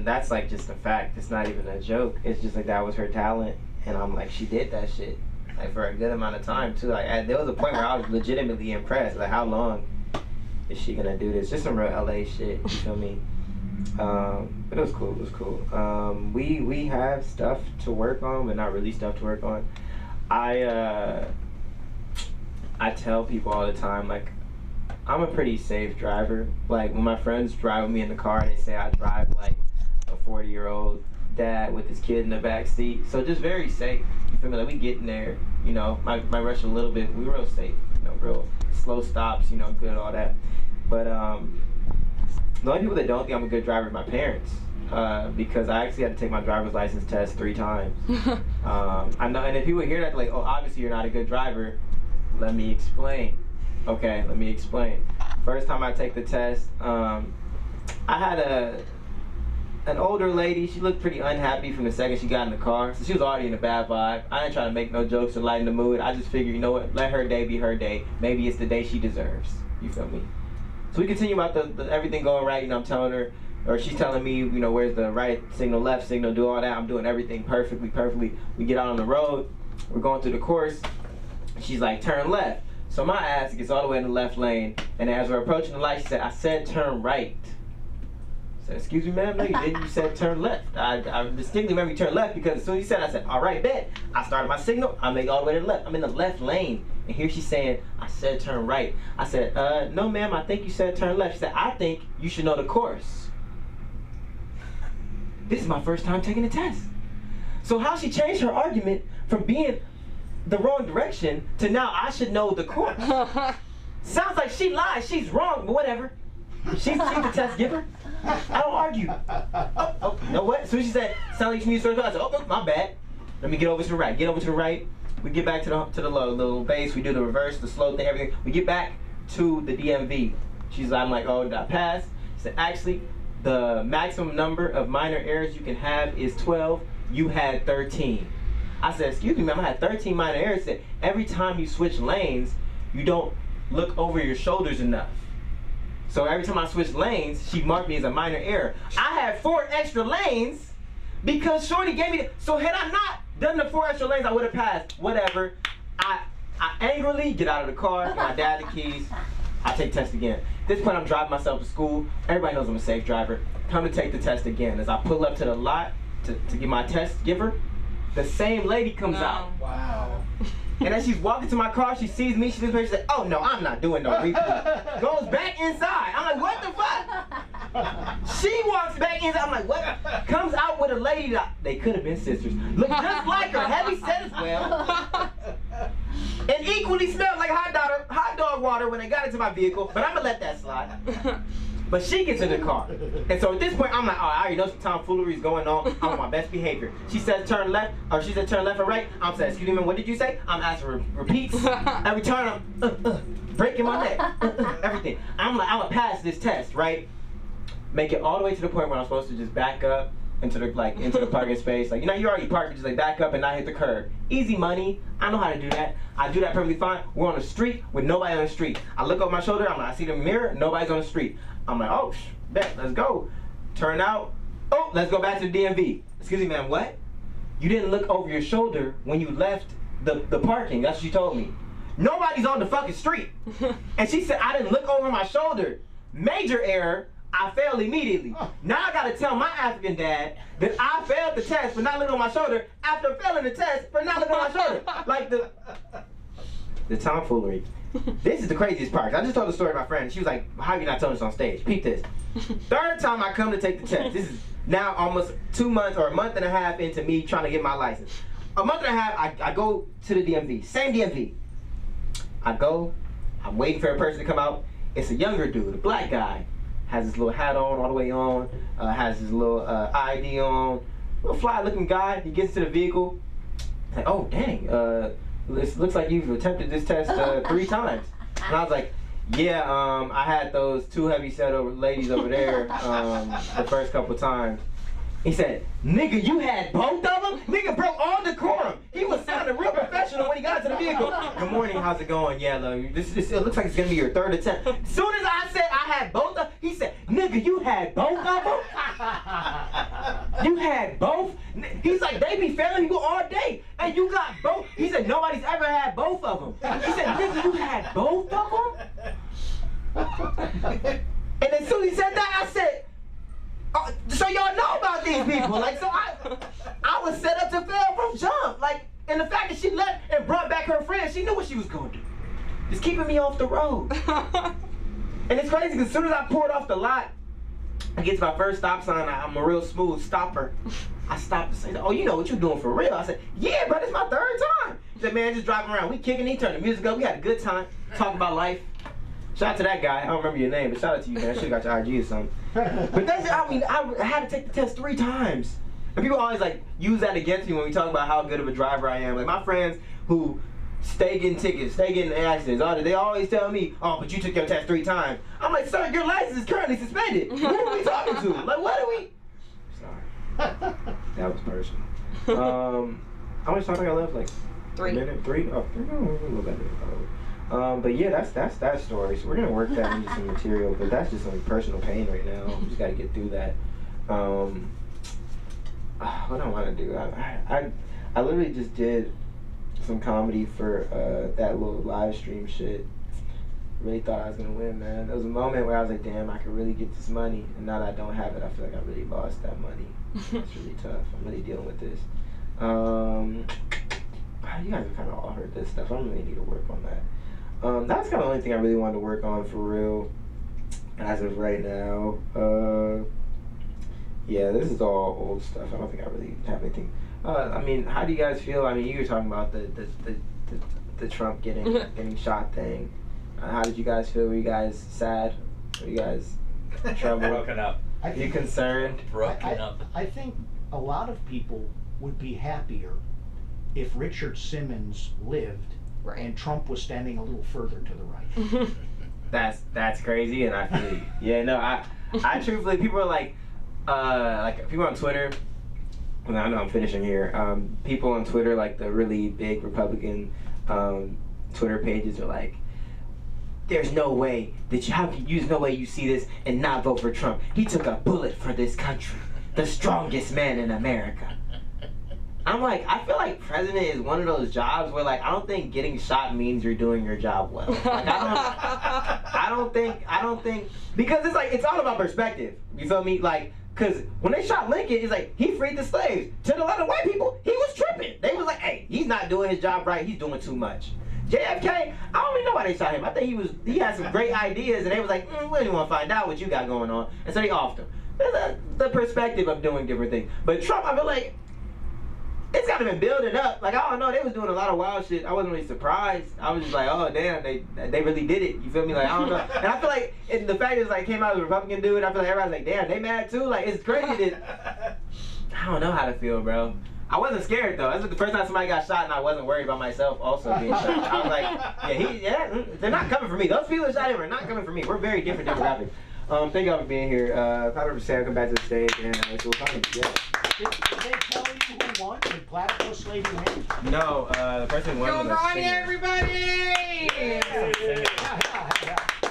that's like just a fact. It's not even a joke. It's just like that was her talent. And I'm like, she did that shit like for a good amount of time too. Like there was a point where I was legitimately impressed. Like, how long is she gonna do this? Just some real LA shit, you feel me? But it was cool. It was cool. We have stuff to work on, but not really stuff to work on. I tell people all the time, like, I'm a pretty safe driver. Like, when my friends drive with me in the car, they say I drive like a 40-year-old dad with his kid in the back seat. So just very safe. You feel me? Like, we get in there, you know, might rush a little bit. We real safe, you know, real slow stops, you know, good, all that. But the only people that don't think I'm a good driver are my parents, because I actually had to take my driver's license test 3 times. I know, and if people hear that, they're like, oh, obviously you're not a good driver. Let me explain. Okay, let me explain. First time I take the test, I had an older lady. She looked pretty unhappy from the second she got in the car. So she was already in a bad vibe. I didn't try to make no jokes to lighten the mood. I just figured, you know what, let her day be her day. Maybe it's the day she deserves. You feel me? So we continue about the everything going right. You know, I'm telling her, or she's telling me, you know, where's the right signal, left signal, do all that. I'm doing everything perfectly. We get out on the road. We're going through the course. She's like, turn left. So my ass gets all the way in the left lane, and as we're approaching the light, she said, I said turn right. I said, excuse me, ma'am? No, you didn't. You said turn left. I distinctly remember you turned left, because as soon as you said it, I said, all right, bet. I started my signal. I make all the way to the left. I'm in the left lane. And here she's saying, I said turn right. I said, no, ma'am, I think you said turn left. She said, I think you should know the course. This is my first time taking the test. So how she changed her argument from being the wrong direction to now I should know the course. Sounds like she lied. She's wrong, but whatever. She's the test giver. I don't argue. Oh, you know what? So she said, sound like you need to I said, oh, my bad. Let me get over to the right. Get over to the right. We get back to the little base. We do the reverse, the slow thing, everything. We get back to the DMV. I'm like, oh, did I pass? She said, actually, the maximum number of minor errors you can have is 12. You had 13. I said, excuse me, ma'am, I had 13 minor errors. She said, every time you switch lanes, you don't look over your shoulders enough. So every time I switched lanes, she marked me as a minor error. I had 4 extra lanes because Shorty gave me, so had I not done the 4 extra lanes, I would have passed. Whatever. I angrily get out of the car, give my dad the keys, I take test again. At this point, I'm driving myself to school. Everybody knows I'm a safe driver. Come to take the test again. As I pull up to the lot to get my test giver, the same lady comes out. Wow. And as she's walking to my car, she sees me, she says, oh no, I'm not doing no repeat. Goes back inside. I'm like, what the fuck? She walks back inside. I'm like, what? Comes out with a lady that, they could have been sisters. Look just like her, heavy set as well. And equally smelled like hot dog water when they got into my vehicle, but I'm gonna let that slide. But she gets in the car. And so at this point, I'm like, oh, I already know some tomfoolery is going on. I'm on my best behavior. She says turn left, or she said turn left or right. I'm saying, excuse me, what did you say? I'm asking repeats. Every turn, I'm breaking my neck. Everything. I'm like, I'm gonna pass this test, right? Make it all the way to the point where I'm supposed to just back up into the parking space. Like, you know, you already parked, just like back up and not hit the curb. Easy money. I know how to do that. I do that perfectly fine. We're on the street with nobody on the street. I look over my shoulder, I'm like, I see the mirror, nobody's on the street. I'm like, oh, bet, let's go. Turn out, oh, let's go back to the DMV. Excuse me, ma'am, what? You didn't look over your shoulder when you left the parking. That's what she told me. Nobody's on the fucking street. And she said, I didn't look over my shoulder. Major error. I failed immediately. Now I gotta tell my African dad that I failed the test for not looking on my shoulder after failing the test for not looking on my shoulder. Like the tomfoolery. This is the craziest part. I just told the story to my friend. She was like, how are you not telling this on stage? Peep this. 3rd time I come to take the test. This is now almost 2 months or a month and a half into me trying to get my license. A month and a half, I go to the DMV. Same DMV. I go, I'm waiting for a person to come out. It's a younger dude, a black guy. Has his little hat on, all the way on, has his little ID on, little fly looking guy. He gets to the vehicle, like, oh dang, this looks like you've attempted this test 3 times. And I was like, yeah, I had those 2 heavy set ladies over there the first couple times. He said, nigga, you had both of them? Nigga broke all decorum. He was sounding real professional when he got to the vehicle. Good morning, how's it going? Yeah, look, this it looks like it's gonna be your third attempt. As soon as I said I had both of them, he said, nigga, you had both of them? You had both? He's like, they be failing you all day, and you got both? He said, nobody's ever had both of them. He said, nigga, you had both of them? And as soon as he said that, I said, oh, so y'all know about these people. Like, so I was set up to fail from jump. Like, and the fact that she left and brought back her friend, she knew what she was going to do. Just keeping me off the road. And it's crazy because as soon as I pulled off the lot, I get to my first stop sign, I'm a real smooth stopper. I stopped and said, oh, you know what you're doing for real? I said, yeah, but it's my third time. He said, man, just driving around. We kicking, he turned the music up. We had a good time, talking about life. Shout out to that guy. I don't remember your name, but shout out to you, man. I should have got your IG or something. But that's, I mean, I had to take the test 3 times. And people always like use that against me when we talk about how good of a driver I am. Like my friends who stay getting tickets, stay getting accidents, they always tell me, oh, but you took your test 3 times. I'm like, sir, your license is currently suspended. Who are we talking to? Like, what are we? Sorry. That was personal. How much time I got left? Like 3. A minute? 3? Oh, 3? Oh, a little better. But yeah, that's that story. So we're gonna work that into some material, but that's just like personal pain right now. We just gotta get through that. What do I want to do? I literally just did some comedy for that little live stream shit. Really thought I was gonna win, man. There was a moment where I was like, damn, I could really get this money, and now that I don't have it, I feel like I really lost that money. It's really tough. I'm really dealing with this. You guys have kind of all heard this stuff. I don't really need to work on that. That's kind of the only thing I really wanted to work on for real as of right now. Yeah, this is all old stuff. I don't think I really have anything. I mean, how do you guys feel? I mean, you were talking about the Trump getting shot thing. How did you guys feel? Were you guys sad? Were you guys troubled? Broken up. I Are you concerned? Broken up. I think a lot of people would be happier if Richard Simmons lived and Trump was standing a little further to the right. That's crazy, and I feel you. Yeah, no, I truthfully, people are like people on Twitter. Well, I know I'm finishing here. People on Twitter, like the really big Republican Twitter pages, are like, "There's no way that there's no way you see this and not vote for Trump. He took a bullet for this country, the strongest man in America." I'm like, I feel like president is one of those jobs where, like, I don't think getting shot means you're doing your job well. Like, I don't think, because it's like, it's all about perspective. You feel me? Like, because when they shot Lincoln, it's like, he freed the slaves. To a lot of white people, he was tripping. They was like, hey, he's not doing his job right. He's doing too much. JFK, I don't even know why they shot him. I think he had some great ideas, and they was like, we don't even want to find out what you got going on. And so they offed him. That's the perspective of doing different things. But Trump, I feel like, it's kind of been building up. Like, I don't know, they was doing a lot of wild shit. I wasn't really surprised. I was just like, oh, damn, they really did it. You feel me? Like, I don't know. And I feel like the fact is, like, came out as a Republican dude, I feel like everybody's like, damn, they mad too? Like, it's crazy that, I don't know how to feel, bro. I wasn't scared, though. That's the first time somebody got shot and I wasn't worried about myself also being shot. I was like, they're not coming for me. Those people that shot him are not coming for me. We're very different demographics. Thank y'all for being here. Power Sam, come back to the stage, and it's all fun. Yeah. Did they tell you who won? Did Platypus Lady win? No, the person who won was a Ronnie, singer. everybody!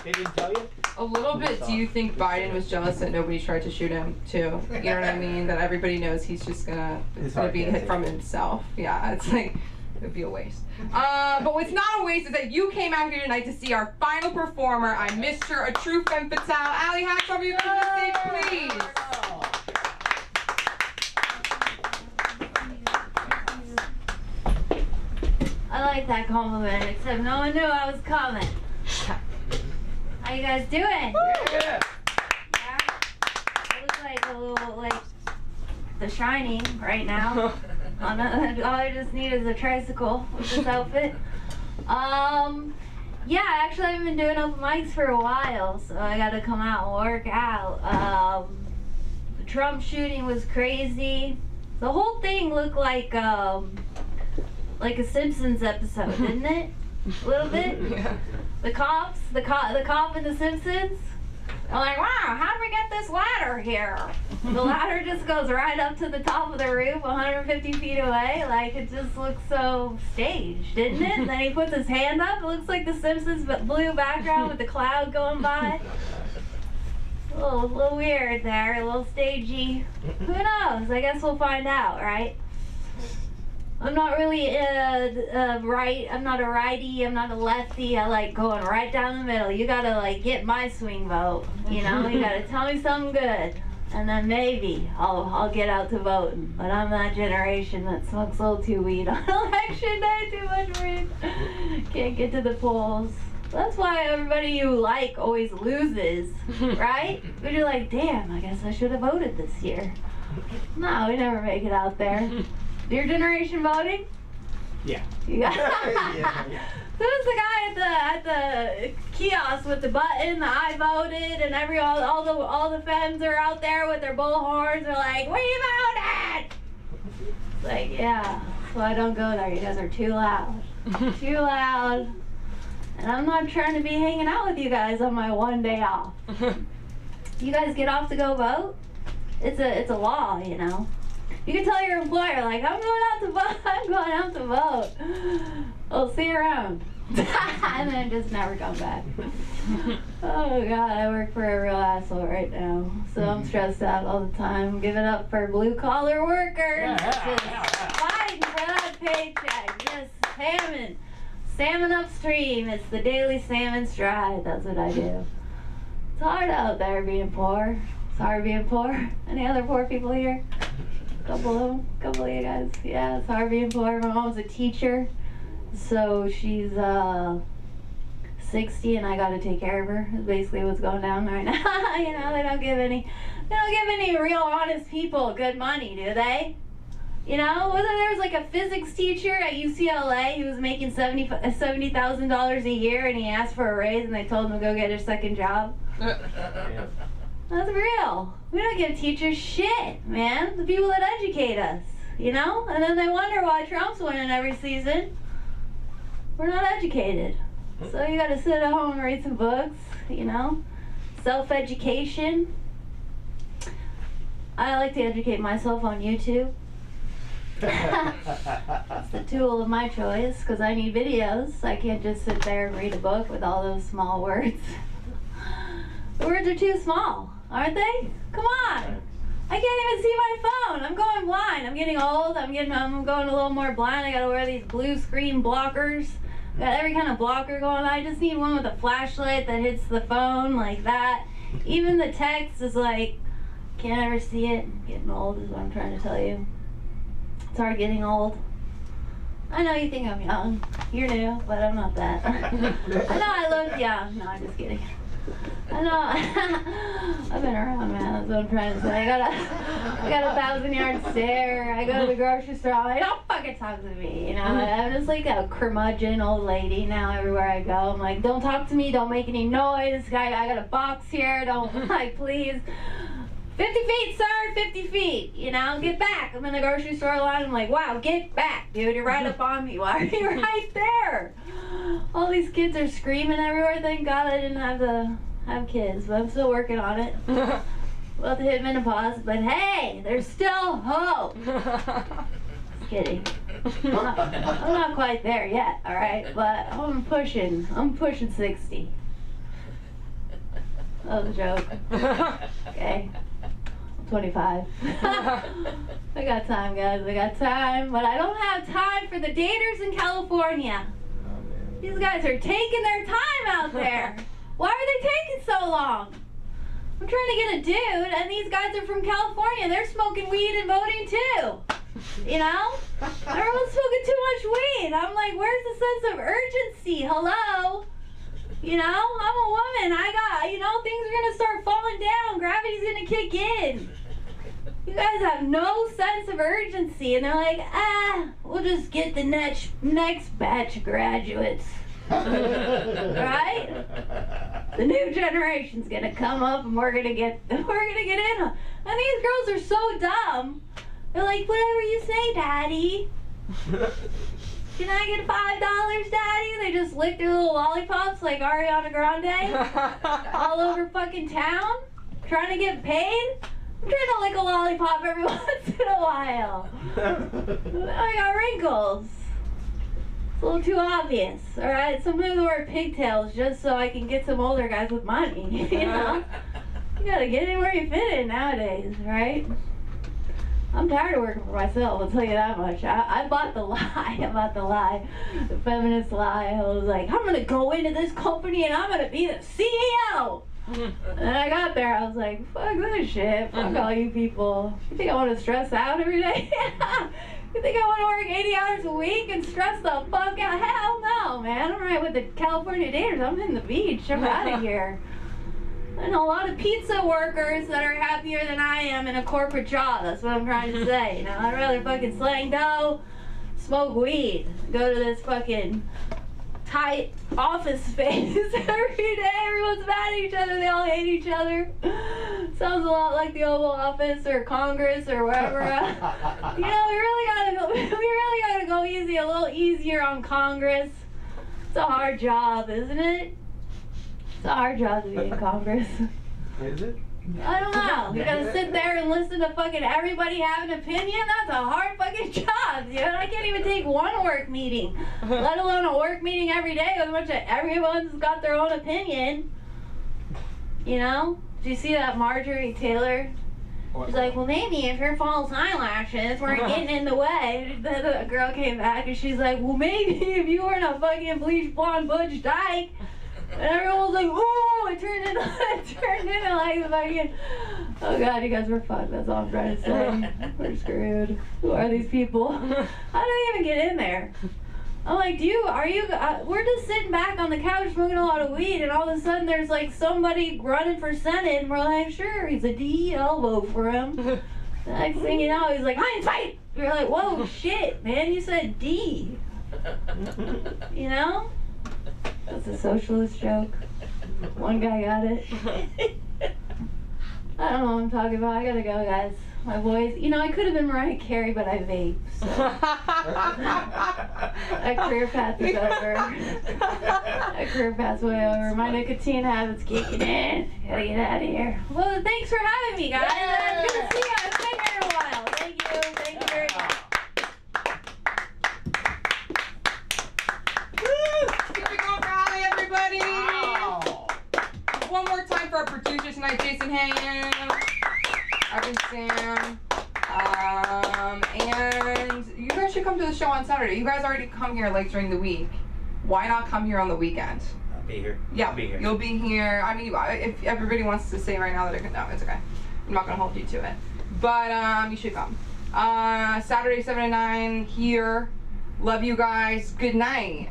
They didn't tell you? A little bit. Do you think Biden was jealous that nobody tried to shoot him too? You know what I mean? That everybody knows he's just gonna be hit from himself. Yeah, it's like it'd be a waste. But what's not a waste is that you came out here tonight to see our final performer. I missed her, a true femme fatale. Allie Hacks, over you to the stage, please. I like that compliment, except no one knew I was coming. How you guys doing? Yeah. Yeah? I look like a little, like, The Shining right now. All I just need is a tricycle with this outfit. Yeah, actually I've been doing open mics for a while, so I gotta come out and work out. The Trump shooting was crazy. The whole thing looked like a Simpsons episode, didn't it? A little bit? Yeah. The cop in The Simpsons? I'm like, wow, how do we get this ladder here? The ladder just goes right up to the top of the roof, 150 feet away. Like, it just looks so staged, didn't it? And then he puts his hand up. It looks like the Simpsons, but blue background with the cloud going by. A little weird there, a little stagey. Who knows? I guess we'll find out, right? I'm not really right. I'm not a righty. I'm not a lefty. I like going right down the middle. You gotta like get my swing vote. You know, you gotta tell me something good, and then maybe I'll get out to voting. But I'm that generation that smokes a little too weed on election day. Too much weed. Can't get to the polls. That's why everybody you like always loses, right? Because you're like, damn, I guess I should have voted this year. No, we never make it out there. Your generation voting? Yeah. You got Who's the guy at the kiosk with the button? I voted, and all the femmes are out there with their bullhorns. They're like, we voted. It's like, yeah. So I don't go there. You guys are too loud. Too loud. And I'm not trying to be hanging out with you guys on my one day off. You guys get off to go vote? It's a law, you know. You can tell your employer, like, I'm going out to vote. I'm going out to vote. I'll see you around. And then just never come back. Oh God, I work for a real asshole right now. So I'm stressed out all the time. Give it up for blue collar workers. Just fighting for that paycheck. Just salmon upstream. It's the daily salmon stride. That's what I do. It's hard out there being poor. It's hard being poor. Any other poor people here? Couple of you guys. Yeah, it's hard being poor. My mom's a teacher, so she's 60, and I got to take care of her. Is basically what's going down right now. You know, they don't give any real honest people good money, do they? You know, whether there's like a physics teacher at UCLA who was making $70,000 a year, and he asked for a raise, and they told him to go get a second job. That's real. We don't give teachers shit, man. The people that educate us, you know? And then they wonder why Trump's winning every season. We're not educated. So you gotta sit at home and read some books, you know? Self-education. I like to educate myself on YouTube. It's the tool of my choice, because I need videos. I can't just sit there and read a book with all those small words. The words are too small, aren't they? Come on. I can't even see my phone. I'm going blind. I'm getting old. I'm going a little more blind. I gotta wear these blue screen blockers. Got every kind of blocker going on. I just need one with a flashlight that hits the phone like that. Even the text is like, can't ever see it. Getting old is what I'm trying to tell you. It's hard getting old. I know you think I'm young. You're new, but I'm not that. I know I look young. No, I'm just kidding. I know. I've been around, man. That's what I'm trying to say. I got a 1,000-yard stare. I go to the grocery store. I'm like, don't fucking talk to me. You know, I'm just like a curmudgeon old lady now. Everywhere I go, I'm like, don't talk to me. Don't make any noise. I got a box here. Don't, like, please. 50 feet, sir, 50 feet, you know, get back. I'm in the grocery store line, I'm like, wow, get back, dude, you're right up on me. Why are you right there? All these kids are screaming everywhere. Thank God I didn't have kids, but I'm still working on it. About to hit menopause, but hey, there's still hope. Just kidding. I'm not quite there yet, all right, but I'm pushing 60. That was a joke. Okay. 25. I got time, guys. I got time, but I don't have time for the daters in California. These guys are taking their time out there. Why are they taking so long? I'm trying to get a dude, and these guys are from California. They're smoking weed and voting too. You know? Everyone's smoking too much weed. I'm like, where's the sense of urgency? Hello? You know, I'm a woman. Things are gonna start falling down. Gravity's gonna kick in. You guys have no sense of urgency, and they're like, we'll just get the next batch of graduates. Right? The new generation's gonna come up, and we're gonna get in. And these girls are so dumb. They're like, whatever you say, Daddy. Can I get $5, Daddy? They just lick their little lollipops like Ariana Grande all over over fucking town trying to get paid. I'm trying to lick a lollipop every once in a while. I got wrinkles. It's a little too obvious, alright? Sometimes I wear pigtails just so I can get some older guys with money, you know? You gotta get in where you fit in nowadays, right? I'm tired of working for myself, I'll tell you that much. I bought the lie. I bought the lie. The feminist lie. I was like, I'm gonna go into this company and I'm gonna be the CEO! And I got there, I was like, fuck this shit. Fuck all you people. You think I want to stress out every day? You think I want to work 80 hours a week and stress the fuck out? Hell no, man. I'm right with the California daters. I'm in the beach. I'm out of here. I know a lot of pizza workers that are happier than I am in a corporate job. That's what I'm trying to say. You know, I'd rather fucking slang dough, smoke weed, go to this fucking tight office space every day. Everyone's mad at each other. They all hate each other. Sounds a lot like the Oval Office or Congress or wherever. You know, we really gotta go easy, a little easier on Congress. It's a hard job, isn't it? It's a hard job to be in Congress. Is it? I don't know. You gotta sit there and listen to fucking everybody have an opinion? That's a hard fucking job, dude. I can't even take one work meeting, let alone a work meeting every day with a bunch of everyone's got their own opinion. You know? Did you see that Marjorie Taylor? She's like, well, maybe if your false eyelashes weren't getting in the way. Then the girl came back and she's like, well, maybe if you weren't a fucking bleach blonde Butch Dyke. And everyone was like, ooh, it turned into like the fucking, oh god, you guys were fucked, that's all I'm trying to say. We're screwed. Who are these people? How do they even get in there? I'm like, we're just sitting back on the couch smoking a lot of weed and all of a sudden there's like somebody running for Senate and we're like, sure, he's a D, I'll vote for him. The next thing you know, he's like, I'm fight! We're like, whoa, shit, man, you said D. You know? That's a socialist joke. One guy got it. I don't know what I'm talking about. I gotta go, guys. My voice, you know, I could have been Mariah Carey, but I vape, so. That career path is over. That career path's way over. My nicotine habit's kicking in. Gotta get out of here. Well, thanks for having me, guys. It's good to see you. I haven't been here in a while. Thank you. Thank you very much. One more time for our producer tonight, Jason Haynes, Evan Sam, and you guys should come to the show on Saturday. You guys already come here like during the week. Why not come here on the weekend? I'll be here. Yeah, I'll be here. You'll be here. I mean, if everybody wants to say right now that no, it's okay. I'm not gonna hold you to it, but you should come. Saturday 7 to 9 here. Love you guys. Good night.